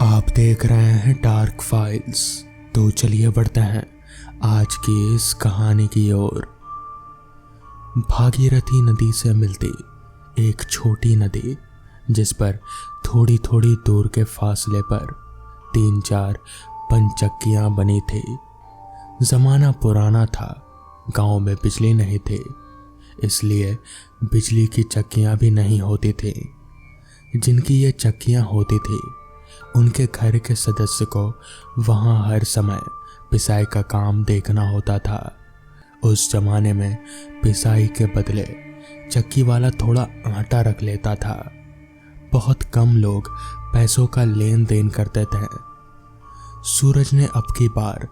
आप देख रहे हैं डार्क फाइल्स। तो चलिए बढ़ते हैं आज की इस कहानी की ओर। भागीरथी नदी से मिलती एक छोटी नदी, जिस पर थोड़ी थोड़ी दूर के फासले पर 3-4 पनचक्कियां बनी थी। जमाना पुराना था, गांव में बिजली नहीं थी, इसलिए बिजली की चक्कियां भी नहीं होती थी। जिनकी ये चक्कियां होती थी उनके घर के सदस्य को वहां हर समय पिसाई का काम देखना होता था। उस जमाने में पिसाई के बदले चक्की वाला थोड़ा आटा रख लेता था। बहुत कम लोग पैसों का लेन देन करते थे। सूरज ने अब की बार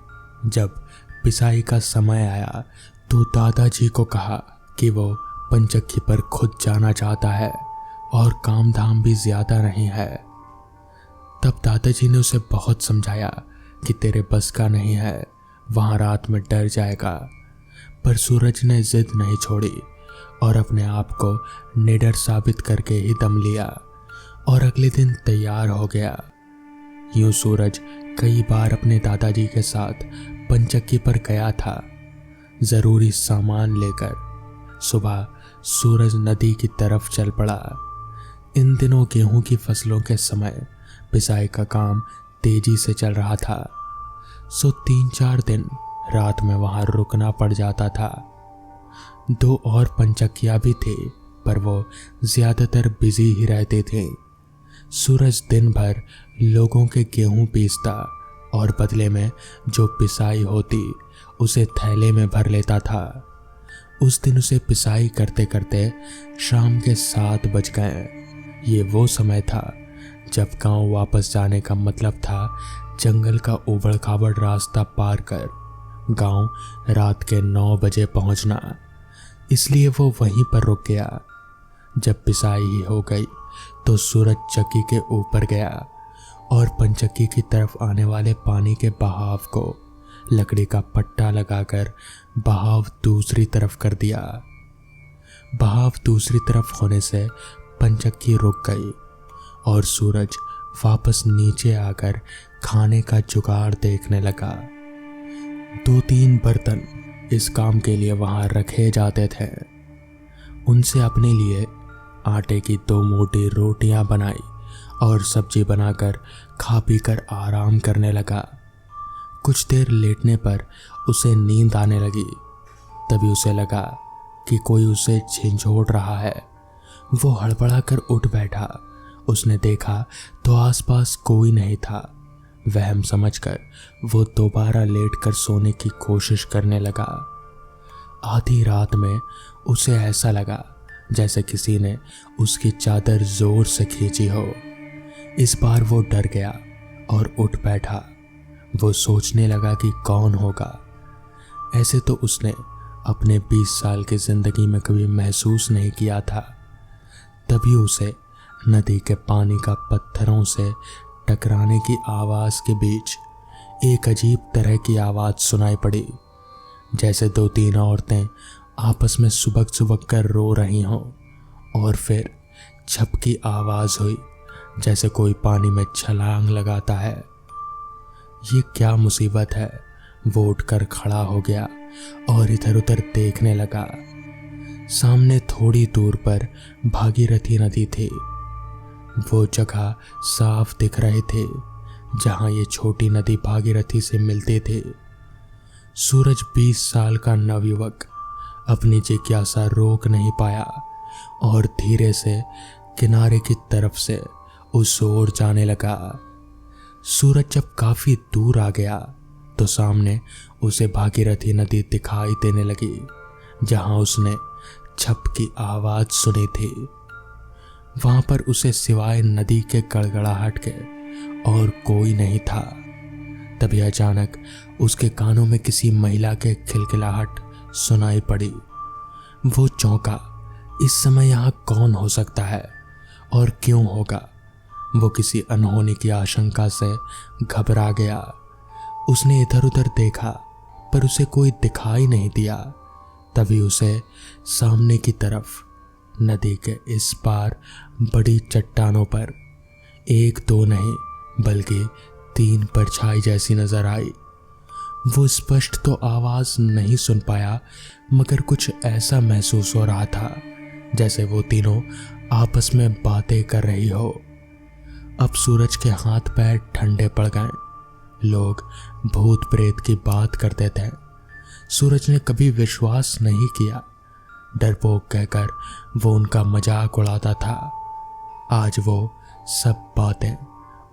जब पिसाई का समय आया तो दादाजी को कहा कि वो पंचक्की पर खुद जाना चाहता है और काम धाम भी ज्यादा नहीं है। तब दादाजी ने उसे बहुत समझाया कि तेरे बस का नहीं है, वहां रात में डर जाएगा। पर सूरज ने जिद नहीं छोड़ी और अपने आप को निडर साबित करके ही दम लिया और अगले दिन तैयार हो गया। यूं सूरज कई बार अपने दादाजी के साथ पंचक्की पर गया था, जरूरी सामान लेकर। सुबह सूरज नदी की तरफ चल पड़ा। इन दिनों गेहूं की फसलों के समय पिसाई का काम तेजी से चल रहा था, सो 3-4 दिन रात में वहां रुकना पड़ जाता था। 2 और पंचक्कियां भी थी, पर वो ज्यादातर बिजी ही रहते थे। सूरज दिन भर लोगों के गेहूं पीसता और बदले में जो पिसाई होती उसे थैले में भर लेता था। उस दिन उसे पिसाई करते करते शाम के 7 बज गए। ये वो समय था जब गांव वापस जाने का मतलब था जंगल का उबड़ खाबड़ रास्ता पार कर गांव रात के 9 बजे पहुंचना। इसलिए वो वहीं पर रुक गया। जब पिसाई ही हो गई तो सूरज चक्की के ऊपर गया और पंचक्की की तरफ आने वाले पानी के बहाव को लकड़ी का पट्टा लगाकर बहाव दूसरी तरफ कर दिया। बहाव दूसरी तरफ होने से पंचक्की रुक गई और सूरज वापस नीचे आकर खाने का जुगाड़ देखने लगा। 2-3 बर्तन इस काम के लिए वहां रखे जाते थे। उनसे अपने लिए आटे की 2 मोटी रोटियां बनाई और सब्जी बनाकर खा पी कर आराम करने लगा। कुछ देर लेटने पर उसे नींद आने लगी। तभी उसे लगा कि कोई उसे झिंझोड़ रहा है। वो हड़बड़ा कर उठ बैठा। उसने देखा तो आसपास कोई नहीं था। वहम समझकर वो दोबारा लेटकर सोने की कोशिश करने लगा। आधी रात में उसे ऐसा लगा जैसे किसी ने उसकी चादर जोर से खींची हो। इस बार वो डर गया और उठ बैठा। वो सोचने लगा कि कौन होगा। ऐसे तो उसने अपने 20 साल की जिंदगी में कभी महसूस नहीं किया था। तभी उसे नदी के पानी का पत्थरों से टकराने की आवाज के बीच एक अजीब तरह की आवाज सुनाई पड़ी, जैसे 2-3 औरतें आपस में सुबक सुबक कर रो रही हों। और फिर छप की आवाज हुई जैसे कोई पानी में छलांग लगाता है। ये क्या मुसीबत है। वो उठकर खड़ा हो गया और इधर उधर देखने लगा। सामने थोड़ी दूर पर भागीरथी नदी थी। वो जगह साफ दिख रहे थे जहां ये छोटी नदी भागीरथी से मिलते थे। सूरज 20 साल का नवयुवक अपनी जिज्ञासा रोक नहीं पाया और धीरे से किनारे की तरफ से उस ओर जाने लगा। सूरज जब काफी दूर आ गया तो सामने उसे भागीरथी नदी दिखाई देने लगी, जहां उसने छप की आवाज सुनी थी। वहां पर उसे सिवाय नदी के गड़गड़ाहट के और कोई नहीं था। तभी अचानक उसके कानों में किसी महिला के खिलखिलाहट सुनाई पड़ी। वो चौंका। इस समय यहाँ कौन हो सकता है और क्यों होगा। वो किसी अनहोनी की आशंका से घबरा गया। उसने इधर उधर देखा पर उसे कोई दिखाई नहीं दिया। तभी उसे सामने की तरफ नदी के इस पार बड़ी चट्टानों पर 1-2 नहीं बल्कि 3 परछाई जैसी नजर आई। वो स्पष्ट तो आवाज नहीं सुन पाया, मगर कुछ ऐसा महसूस हो रहा था जैसे वो तीनों आपस में बातें कर रही हो। अब सूरज के हाथ पैर ठंडे पड़ गए। लोग भूत प्रेत की बात करते थे। सूरज ने कभी विश्वास नहीं किया। डरपोक कहकर वो उनका मजाक उड़ाता था। आज वो सब बातें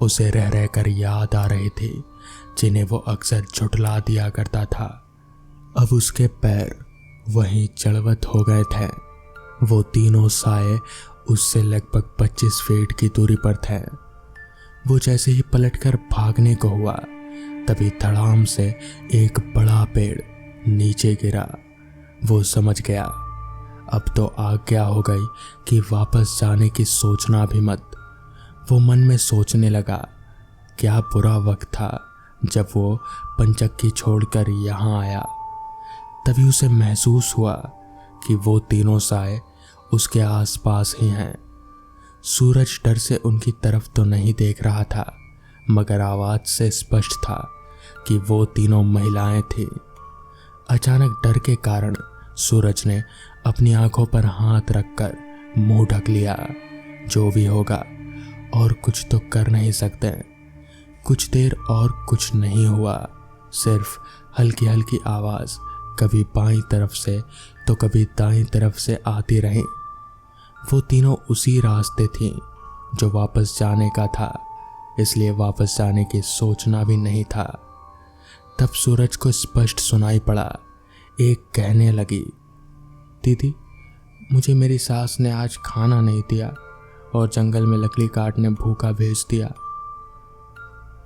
उसे रह रह कर याद आ रही थी, जिन्हें वो अक्सर झुठला दिया करता था। अब उसके पैर वहीं जड़वत हो गए थे। वो तीनों साए उससे लगभग 25 फीट की दूरी पर थे। वो जैसे ही पलटकर भागने को हुआ, तभी धड़ाम से एक बड़ा पेड़ नीचे गिरा। वो समझ गया अब तो आज्ञा हो गई कि वापस जाने की सोचना भी मत। वो मन में सोचने लगा, क्या बुरा वक्त था जब वो पंचक्की छोड़कर यहाँ आया। तभी उसे महसूस हुआ कि वो तीनों साए उसके आसपास ही हैं। सूरज डर से उनकी तरफ तो नहीं देख रहा था, मगर आवाज से स्पष्ट था कि वो तीनों महिलाएं थीं। अचानक डर के कारण सूरज ने अपनी आंखों पर हाथ रखकर मुंह ढक लिया। जो भी होगा, और कुछ तो कर नहीं सकते। कुछ देर और कुछ नहीं हुआ, सिर्फ हल्की हल्की आवाज कभी बाईं तरफ से तो कभी दाईं तरफ से आती रही। वो तीनों उसी रास्ते थीं जो वापस जाने का था, इसलिए वापस जाने की सोचना भी नहीं था। तब सूरज को स्पष्ट सुनाई पड़ा। एक कहने लगी, दीदी, मुझे मेरी सास ने आज खाना नहीं दिया और जंगल में लकड़ी काटने भूखा भेज दिया।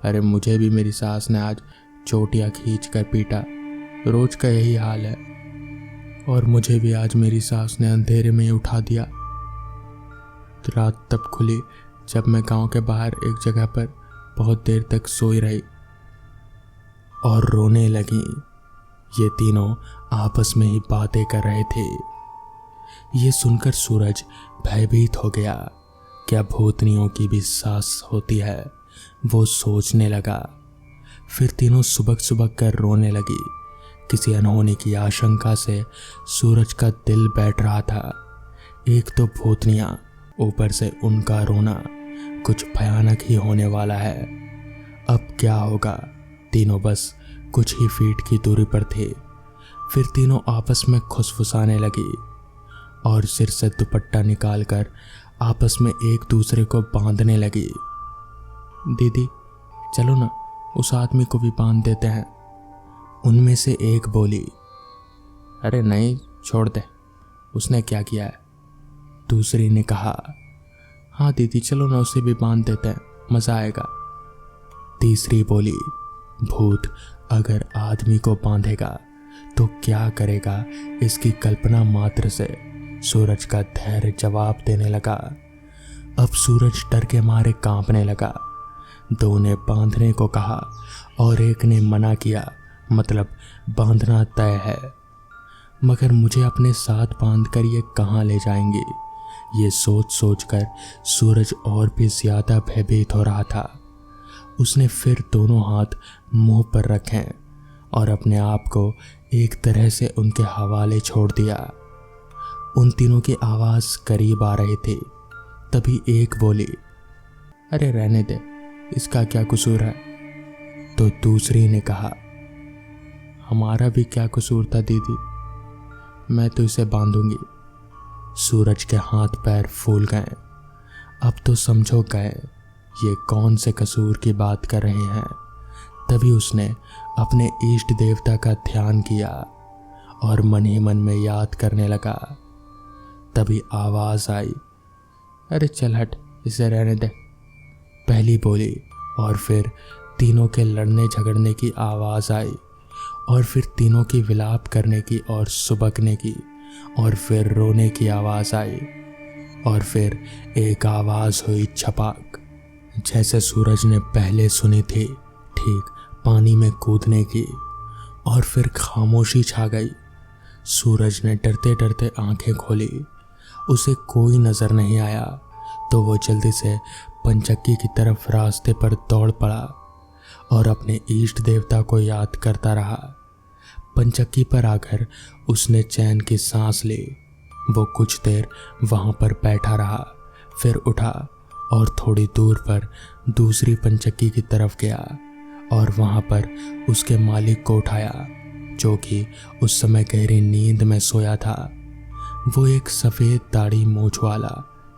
अरे मुझे भी मेरी सास ने आज चोटियाँ खींच कर पीटा। रोज का यही हाल है। और मुझे भी आज मेरी सास ने अंधेरे में ही उठा दिया। रात तब खुली जब मैं गांव के बाहर एक जगह पर बहुत देर तक सोई रही और रोने लगी। ये तीनों आपस में ही बातें कर रहे थे। ये सुनकर सूरज भयभीत हो गया। क्या भूतनियों की भी सास होती है? वो सोचने लगा। फिर तीनों सुबक सुबक कर रोने लगी। किसी अनहोनी की आशंका से सूरज का दिल बैठ रहा था। एक तो भूतनियां, ऊपर से उनका रोना, कुछ भयानक ही होने वाला है। अब क्या होगा? तीनों बस कुछ ही फीट की दूरी पर थे। फिर तीनों आपस में खुसफुसाने लगी और सिर से दुपट्टा निकालकर आपस में एक दूसरे को बांधने लगी। दीदी, चलो ना, उस आदमी को भी बांध देते हैं। उनमें से एक बोली। अरे नहीं, छोड़ दे, उसने क्या किया है? दूसरी ने कहा। हाँ दीदी, चलो ना, उसे भी बांध देते हैं, मजा आएगा। तीसरी बोली, भूत अगर आदमी को बांधेगा तो क्या करेगा, इसकी कल्पना मात्र से सूरज का धैर्य जवाब देने लगा। अब सूरज डर के मारे कांपने लगा। दो ने बांधने को कहा और एक ने मना किया, मतलब बांधना तय है। मगर मुझे अपने साथ बांधकर ये कहाँ ले जाएंगे? ये सोच सोचकर सूरज और भी ज्यादा भयभीत हो रहा था। उसने फिर दोनों हाथ मुंह पर रखे और अपने आप को एक तरह से उनके हवाले छोड़ दिया। उन तीनों की आवाज करीब आ रही थी। तभी एक बोली, अरे रहने दे, इसका क्या कसूर है? तो दूसरी ने कहा, हमारा भी क्या कसूर था दीदी, मैं तो इसे बांधूंगी। सूरज के हाथ पैर फूल गए। अब तो समझो गए ये कौन से कसूर की बात कर रहे हैं। तभी उसने अपने इष्ट देवता का ध्यान किया और मन ही मन में याद करने लगा। तभी आवाज आई, अरे चल हट, इसे रहने दे, पहली बोली। और फिर तीनों के लड़ने झगड़ने की आवाज आई और फिर तीनों की विलाप करने की और सुबकने की और फिर रोने की आवाज आई और फिर एक आवाज हुई छपाक, जैसे सूरज ने पहले सुनी थी, ठीक पानी में कूदने की। और फिर खामोशी छा गई। सूरज ने डरते डरते आंखें खोली। उसे कोई नजर नहीं आया। तो वो जल्दी से पंचक्की की तरफ रास्ते पर दौड़ पड़ा और अपने इष्ट देवता को याद करता रहा। पंचक्की पर आकर उसने चैन की सांस ली। वो कुछ देर वहां पर बैठा रहा, फिर उठा और थोड़ी दूर पर दूसरी पंचक्की की तरफ गया और वहां पर उसके मालिक को उठाया, जो कि उस समय गहरी नींद में सोया था। वो एक सफेद दाढ़ी मूंछ वाला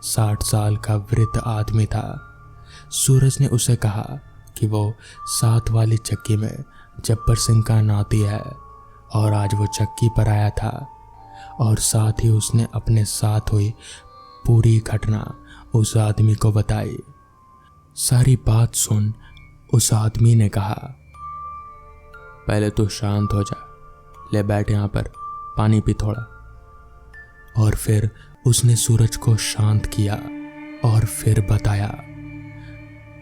60 साल का वृद्ध आदमी था। सूरज ने उसे कहा कि वो 7 वाली चक्की में जब्बर सिंह का नाती है और आज वो चक्की पर आया था और साथ ही उसने अपने साथ हुई पूरी घटना उस आदमी को बताई। सारी बात सुन उस आदमी ने कहा, पहले तू शांत हो जा, ले बैठ यहाँ पर, पानी पी थोड़ा। और फिर उसने सूरज को शांत किया और फिर बताया,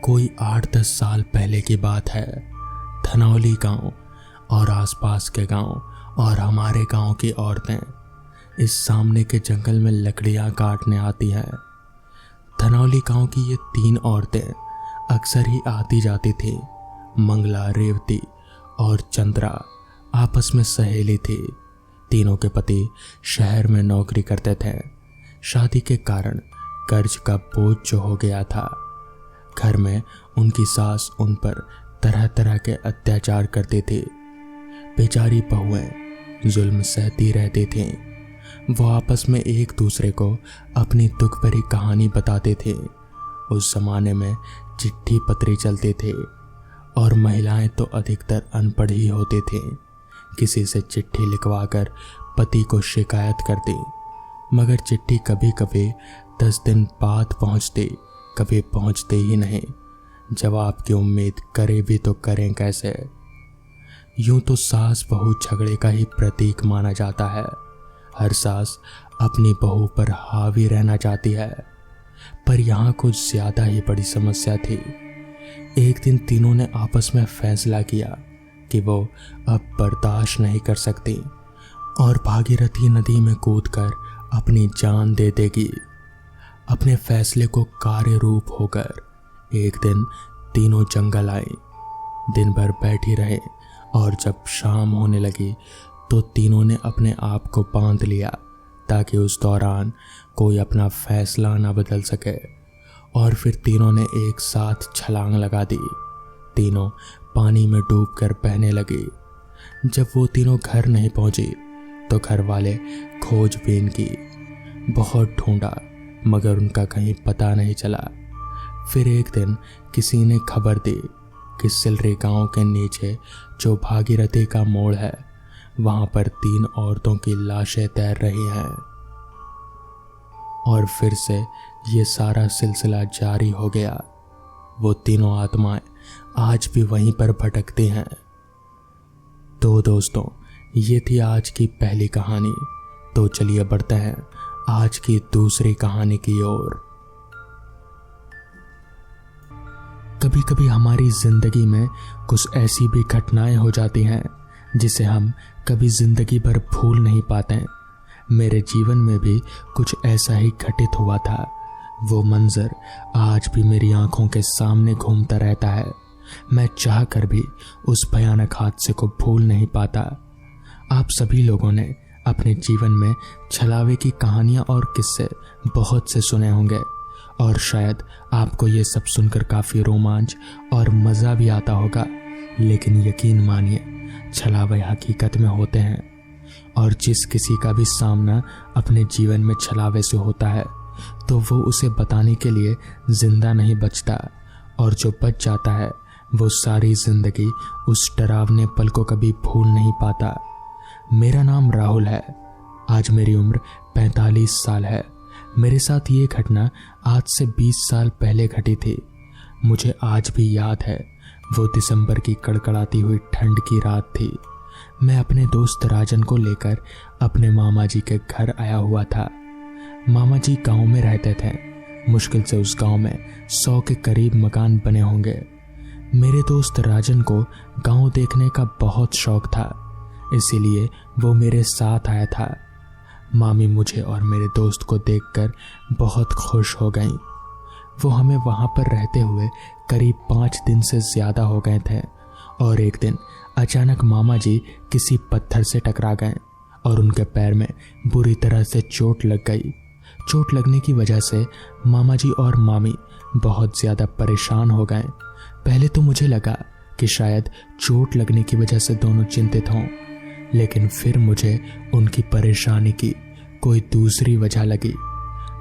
कोई 8-10 साल पहले की बात है। धनौली गांव और आसपास के गांव और हमारे गांव की औरतें इस सामने के जंगल में लकड़ियां काटने आती हैं। धनौली गांव की ये 3 औरतें अक्सर ही आती जाती थी। मंगला, रेवती और चंद्रा आपस में सहेली थी। तीनों के पति शहर में नौकरी करते थे। शादी के कारण कर्ज का बोझ जो हो गया था। घर में उनकी सास उन पर तरह तरह के अत्याचार करती थी। बेचारी बहुएं जुल्म सहती रहती थीं। वो आपस में एक दूसरे को अपनी दुख भरी कहानी बताते थे। उस जमाने में चिट्ठी पत्री चलते थे और महिलाएं तो अधिकतर अनपढ़ ही होते थे। किसी से चिट्ठी लिखवाकर पति को शिकायत करती, मगर चिट्ठी कभी कभी 10 दिन बाद पहुंचती, कभी पहुंचते ही नहीं। जवाब की उम्मीद करे भी तो करें कैसे। यूं तो सास बहू झगड़े का ही प्रतीक माना जाता है। हर सास अपनी बहू पर हावी रहना चाहती है, पर यहाँ कुछ ज्यादा ही बड़ी समस्या थी। एक दिन तीनों ने आपस में फैसला किया कि वो अब बर्दाश्त नहीं कर सकती और भागीरथी नदी में कूदकर अपनी जान दे देगी। अपने फैसले को कार्य रूप होकर एक दिन तीनों जंगल आए। दिन भर बैठी रहे और जब शाम होने लगी तो तीनों ने अपने आप को बांध लिया ताकि उस दौरान कोई अपना फैसला न बदल सके। और फिर तीनों ने एक साथ छलांग लगा दी। तीनों पानी में डूबकर बहने लगी। जब वो तीनों घर नहीं पहुंची तो घर वाले खोजबीन की, बहुत ढूंढा मगर उनका कहीं पता नहीं चला। फिर एक दिन किसी ने खबर दी कि सिलरी गांव के नीचे जो भागीरथी का मोड़ है, वहां पर 3 औरतों की लाशें तैर रही हैं। और फिर से ये सारा सिलसिला जारी हो गया। वो तीनों आत्माएं आज भी वहीं पर भटकती हैं। तो दोस्तों, ये थी आज की पहली कहानी। तो चलिए बढ़ते हैं आज की दूसरी कहानी की ओर। कभी कभी हमारी जिंदगी में कुछ ऐसी भी घटनाएं हो जाती हैं जिसे हम कभी जिंदगी भर भूल नहीं पाते। मेरे जीवन में भी कुछ ऐसा ही घटित हुआ था। वो मंजर आज भी मेरी आंखों के सामने घूमता रहता है। मैं चाह कर भी उस भयानक हादसे को भूल नहीं पाता। आप सभी लोगों ने अपने जीवन में छलावे की कहानियां और किस्से बहुत से सुने होंगे और शायद आपको ये सब सुनकर काफ़ी रोमांच और मज़ा भी आता होगा। लेकिन यकीन मानिए, छलावे हकीकत में होते हैं और जिस किसी का भी सामना अपने जीवन में छलावे से होता है तो वो उसे बताने के लिए जिंदा नहीं बचता, और जो बच जाता है वो सारी जिंदगी उस डरावने पल को कभी भूल नहीं पाता। मेरा नाम राहुल है। आज मेरी उम्र 45 साल है। मेरे साथ ये घटना आज से 20 साल पहले घटी थी। मुझे आज भी याद है, वो दिसंबर की कड़कड़ाती हुई ठंड की रात थी। मैं अपने दोस्त राजन को लेकर अपने मामा जी के घर आया हुआ था। मामा जी गांव में रहते थे। मुश्किल से उस गांव में 100 के करीब मकान बने होंगे। मेरे दोस्त राजन को गांव देखने का बहुत शौक था, इसीलिए वो मेरे साथ आया था। मामी मुझे और मेरे दोस्त को देखकर बहुत खुश हो गईं। वो हमें वहाँ पर रहते हुए करीब 5 दिन से ज़्यादा हो गए थे और एक दिन अचानक मामा जी किसी पत्थर से टकरा गए और उनके पैर में बुरी तरह से चोट लग गई। चोट लगने की वजह से मामा जी और मामी बहुत ज़्यादा परेशान हो गए। पहले तो मुझे लगा कि शायद चोट लगने की वजह से दोनों चिंतित हों, लेकिन फिर मुझे उनकी परेशानी की कोई दूसरी वजह लगी।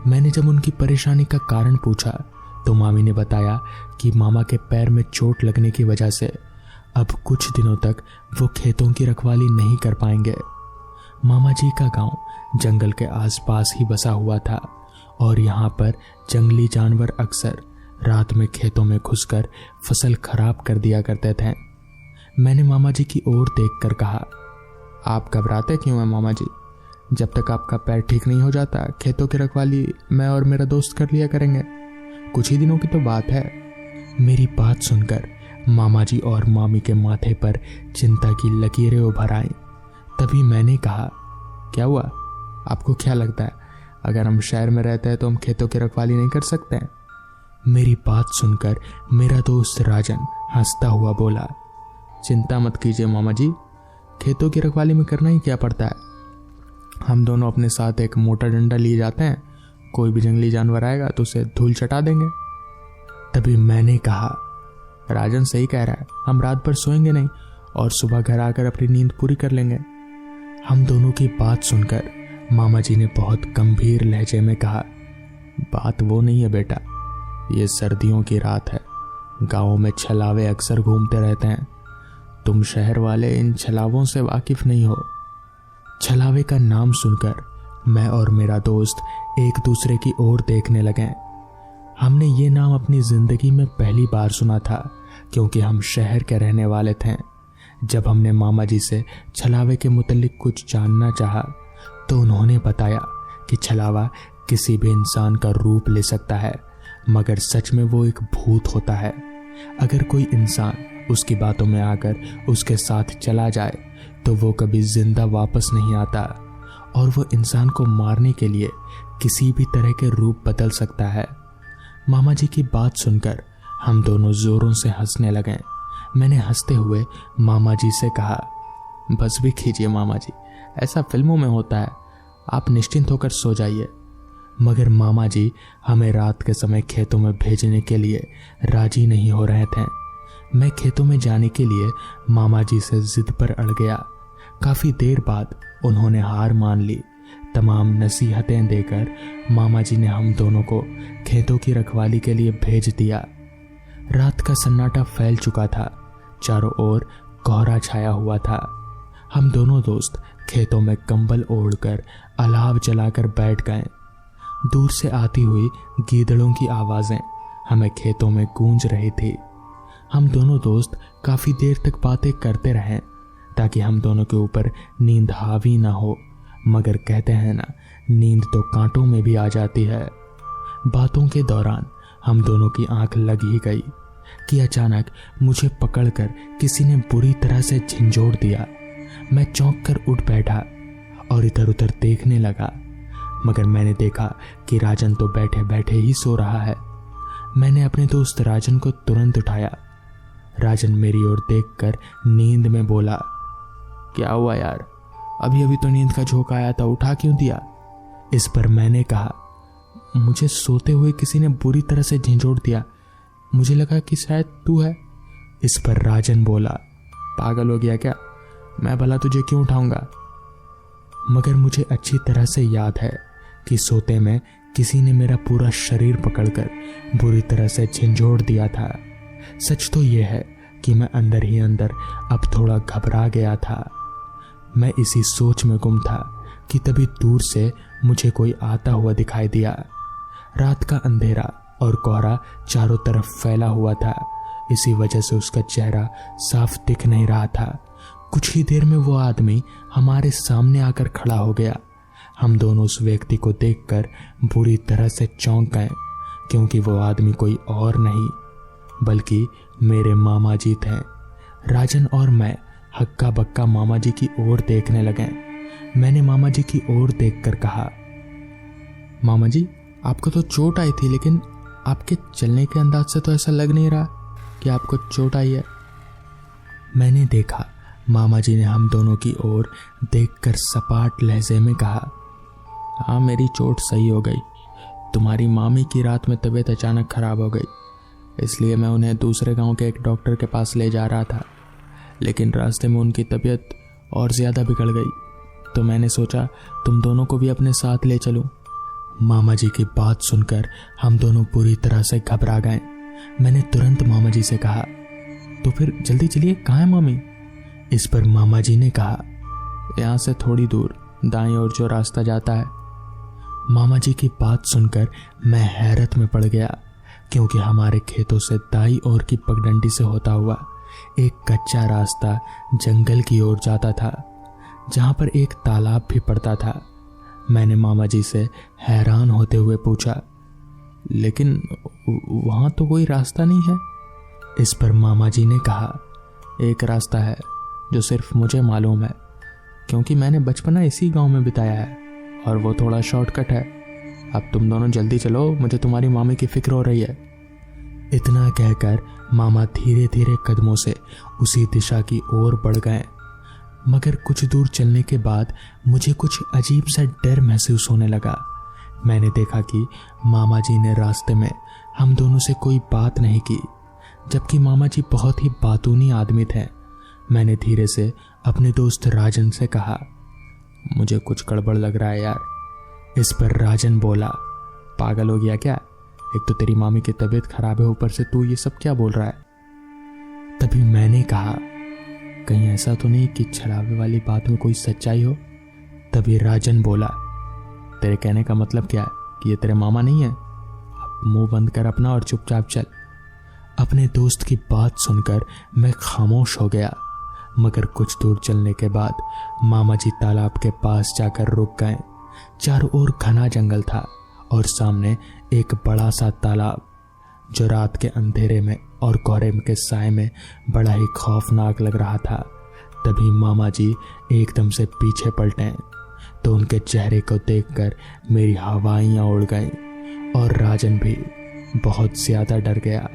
मैंने जब उनकी परेशानी का कारण पूछा तो मामी ने बताया कि मामा के पैर में चोट लगने की वजह से अब कुछ दिनों तक वो खेतों की रखवाली नहीं कर पाएंगे। मामा जी का गांव जंगल के आसपास ही बसा हुआ था और यहाँ पर जंगली जानवर अक्सर रात में खेतों में घुसकर फसल खराब कर दिया करते थे। मैंने मामा जी की ओर देखकर कहा, आप घबराते क्यों हैं मामा जी? जब तक आपका पैर ठीक नहीं हो जाता खेतों की रखवाली मैं और मेरा दोस्त कर लिया करेंगे। कुछ ही दिनों की तो बात है। मेरी बात सुनकर मामा जी और मामी के माथे पर चिंता की लकीरें उभर आईं। तभी मैंने कहा, क्या हुआ? आपको क्या लगता है अगर हम शहर में रहते हैं तो हम खेतों की रखवाली नहीं कर सकते हैं? मेरी बात सुनकर मेरा दोस्त राजन हंसता हुआ बोला, चिंता मत कीजिए मामा जी, खेतों की रखवाली में करना ही क्या पड़ता है। हम दोनों अपने साथ एक मोटा डंडा लिए जाते हैं, कोई भी जंगली जानवर आएगा तो उसे धूल चटा देंगे। तभी मैंने कहा, राजन सही कह रहा है, हम रात भर सोएंगे नहीं और सुबह घर आकर अपनी नींद पूरी कर लेंगे। हम दोनों की बात सुनकर मामा जी ने बहुत गंभीर लहजे में कहा, बात वो नहीं है बेटा, ये सर्दियों की रात है, गाँव में छलावे अक्सर घूमते रहते हैं। तुम शहर वाले इन छलावों से वाकिफ नहीं हो। छलावे का नाम सुनकर मैं और मेरा दोस्त एक दूसरे की ओर देखने लगे। हमने ये नाम अपनी जिंदगी में पहली बार सुना था क्योंकि हम शहर के रहने वाले थे। जब हमने मामा जी से छलावे के मुतालिक कुछ जानना चाहा तो उन्होंने बताया कि छलावा किसी भी इंसान का रूप ले सकता है, मगर सच में वो एक भूत होता है। अगर कोई इंसान उसकी बातों में आकर उसके साथ चला जाए तो वो कभी जिंदा वापस नहीं आता और वो इंसान को मारने के लिए किसी भी तरह के रूप बदल सकता है। मामा जी की बात सुनकर हम दोनों जोरों से हंसने लगे। मैंने हंसते हुए मामा जी से कहा, बस भी कीजिए मामा जी, ऐसा फिल्मों में होता है, आप निश्चिंत होकर सो जाइए। मगर मामा जी हमें रात के समय खेतों में भेजने के लिए राजी नहीं हो रहे थे। मैं खेतों में जाने के लिए मामा जी से जिद पर अड़ गया। काफ़ी देर बाद उन्होंने हार मान ली। तमाम नसीहतें देकर मामा जी ने हम दोनों को खेतों की रखवाली के लिए भेज दिया। रात का सन्नाटा फैल चुका था, चारों ओर कोहरा छाया हुआ था। हम दोनों दोस्त खेतों में कंबल ओढ़कर अलाव जलाकर बैठ गए। दूर से आती हुई गीदड़ों की आवाज़ें हमें खेतों में गूंज रही थी। हम दोनों दोस्त काफ़ी देर तक बातें करते रहे ताकि हम दोनों के ऊपर नींद हावी ना हो, मगर कहते हैं ना, नींद तो कांटों में भी आ जाती है। बातों के दौरान हम दोनों की आंख लग ही गई कि अचानक मुझे पकड़कर किसी ने बुरी तरह से झंझोड़ दिया। मैं चौंक कर उठ बैठा और इधर उधर देखने लगा, मगर मैंने देखा कि राजन तो बैठे बैठे ही सो रहा है। मैंने अपने दोस्त राजन को तुरंत उठाया। राजन मेरी ओर देखकर नींद में बोला, क्या हुआ यार, अभी अभी तो नींद का झोंका आया था, उठा क्यों दिया? इस पर मैंने कहा, मुझे सोते हुए किसी ने बुरी तरह से झंझोड़ दिया, मुझे लगा कि शायद तू है। इस पर राजन बोला, पागल हो गया क्या, मैं भला तुझे क्यों उठाऊंगा? मगर मुझे अच्छी तरह से याद है कि सोते में किसी ने मेरा पूरा शरीर पकड़कर बुरी तरह से झंझोड़ दिया था। सच तो यह है कि मैं अंदर ही अंदर अब थोड़ा घबरा गया था। मैं इसी सोच में गुम था कि तभी दूर से मुझे कोई आता हुआ दिखाई दिया। रात का अंधेरा और कोहरा चारों तरफ फैला हुआ था, इसी वजह से उसका चेहरा साफ दिख नहीं रहा था। कुछ ही देर में वो आदमी हमारे सामने आकर खड़ा हो गया। हम दोनों उस व्यक्ति को देखकर बुरी तरह से चौंक गए, क्योंकि वो आदमी कोई और नहीं बल्कि मेरे मामा जी थे। राजन और मैं हक्का बक्का मामा जी की ओर देखने लगे। मैंने मामा जी की ओर देखकर कहा, मामा जी, आपको तो चोट आई थी, लेकिन आपके चलने के अंदाज से तो ऐसा लग नहीं रहा कि आपको चोट आई है। मैंने देखा मामा जी ने हम दोनों की ओर देखकर सपाट लहजे में कहा, हाँ मेरी चोट सही हो गई। तुम्हारी मामी की रात में तबीयत अचानक खराब हो गई, इसलिए मैं उन्हें दूसरे गांव के एक डॉक्टर के पास ले जा रहा था, लेकिन रास्ते में उनकी तबीयत और ज़्यादा बिगड़ गई, तो मैंने सोचा तुम दोनों को भी अपने साथ ले चलूं। मामा जी की बात सुनकर हम दोनों पूरी तरह से घबरा गए। मैंने तुरंत मामा जी से कहा, तो फिर जल्दी चलिए, कहाँ है मामी? इस पर मामा जी ने कहा, यहाँ से थोड़ी दूर दाईं ओर जो रास्ता जाता है। मामा जी की बात सुनकर मैं हैरत में पड़ गया, क्योंकि हमारे खेतों से दाईं ओर की पगडंडी से होता हुआ एक कच्चा रास्ता जंगल की ओर जाता था, जहाँ पर एक तालाब भी पड़ता था। मैंने मामा जी से हैरान होते हुए पूछा, लेकिन वहाँ तो कोई रास्ता नहीं है। इस पर मामा जी ने कहा, एक रास्ता है जो सिर्फ मुझे मालूम है, क्योंकि मैंने बचपना इसी गांव में बिताया है और वो थोड़ा शॉर्टकट है। अब तुम दोनों जल्दी चलो, मुझे तुम्हारी मामी की फिक्र हो रही है। इतना कहकर मामा धीरे धीरे कदमों से उसी दिशा की ओर बढ़ गए, मगर कुछ दूर चलने के बाद मुझे कुछ अजीब सा डर महसूस होने लगा। मैंने देखा कि मामा जी ने रास्ते में हम दोनों से कोई बात नहीं की, जबकि मामा जी बहुत ही बातूनी आदमी थे। मैंने धीरे से अपने दोस्त राजन से कहा, मुझे कुछ गड़बड़ लग रहा है यार। इस पर राजन बोला, पागल हो गया क्या? एक तो तेरी मामी की तबीयत खराब है, ऊपर से तू ये सब क्या बोल रहा है? तभी मैंने कहा, कहीं ऐसा तो नहीं कि छलावे वाली बात में कोई सच्चाई हो? तभी राजन बोला, तेरे कहने का मतलब क्या है कि ये तेरे मामा नहीं है? अब मुंह बंद कर अपना और चुपचाप चल। अपने दोस्त की बात सुनकर मैं खामोश हो गया, मगर कुछ दूर चलने के बाद मामा जी तालाब के पास जाकर रुक गए। चारों ओर घना जंगल था और सामने एक बड़ा सा तालाब, जो रात के अंधेरे में और कोहरे के साए में बड़ा ही खौफनाक लग रहा था। तभी मामा जी एकदम से पीछे पलटे, तो उनके चेहरे को देखकर मेरी हवाइयाँ उड़ गईं और राजन भी बहुत ज़्यादा डर गया।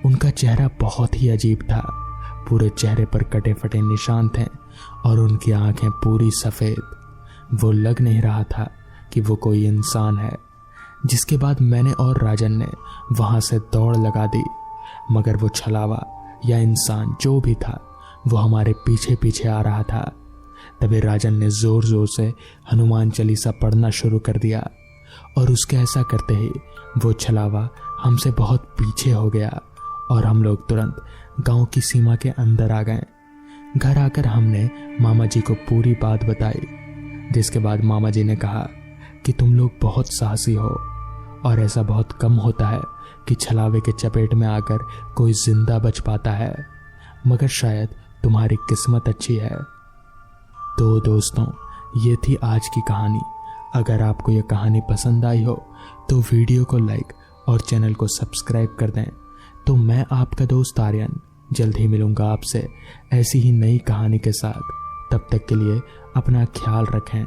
उनका चेहरा बहुत ही अजीब था, पूरे चेहरे पर कटे फटे निशान थे और उनकी आंखें पूरी सफ़ेद। वो लग नहीं रहा था कि वो कोई इंसान है। जिसके बाद मैंने और राजन ने वहाँ से दौड़ लगा दी, मगर वो छलावा या इंसान जो भी था वो हमारे पीछे पीछे आ रहा था। तभी राजन ने ज़ोर ज़ोर से हनुमान चालीसा पढ़ना शुरू कर दिया और उसके ऐसा करते ही वो छलावा हमसे बहुत पीछे हो गया और हम लोग तुरंत गांव की सीमा के अंदर आ गए। घर आकर हमने मामा जी को पूरी बात बताई, जिसके बाद मामा जी ने कहा कि तुम लोग बहुत साहसी हो और ऐसा बहुत कम होता है कि छलावे के चपेट में आकर कोई जिंदा बच पाता है, मगर शायद तुम्हारी किस्मत अच्छी है। तो दोस्तों, ये थी आज की कहानी। अगर आपको यह कहानी पसंद आई हो तो वीडियो को लाइक और चैनल को सब्सक्राइब कर दें। तो मैं आपका दोस्त आर्यन जल्द ही मिलूंगा आपसे ऐसी ही नई कहानी के साथ। तब तक के लिए अपना ख्याल रखें।